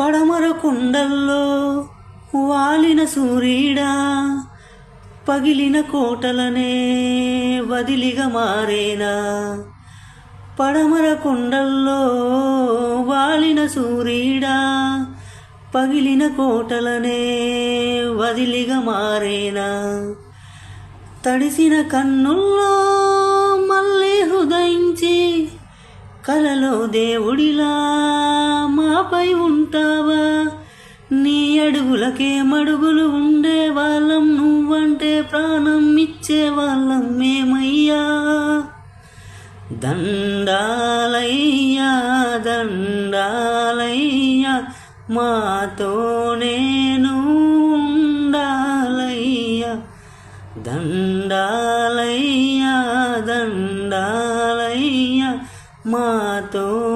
పడమర కొండల్లో వాలిన సూర్యుడా, పగిలిన కోటలనే వదిలిగా మారేనా. పడమర కొండల్లో వాలిన సూర్యుడా, పగిలిన కోటలనే వదిలిగా మారేనా. తడిసిన కన్నుల్లో మళ్ళీ హృదయించి కలలో దేవుడిలా మాపై ఉంటావా. నీ అడుగులకే మడుగులు ఉండే వాళ్ళం, నువ్వంటే ప్రాణం ఇచ్చే వాళ్ళం మేమయ్యా. దండాలయ్యా దండాలయ్యా, మాతోనే ఉండాలయ్యా. దండాలయ్యా దండాలయ్యా, మాతో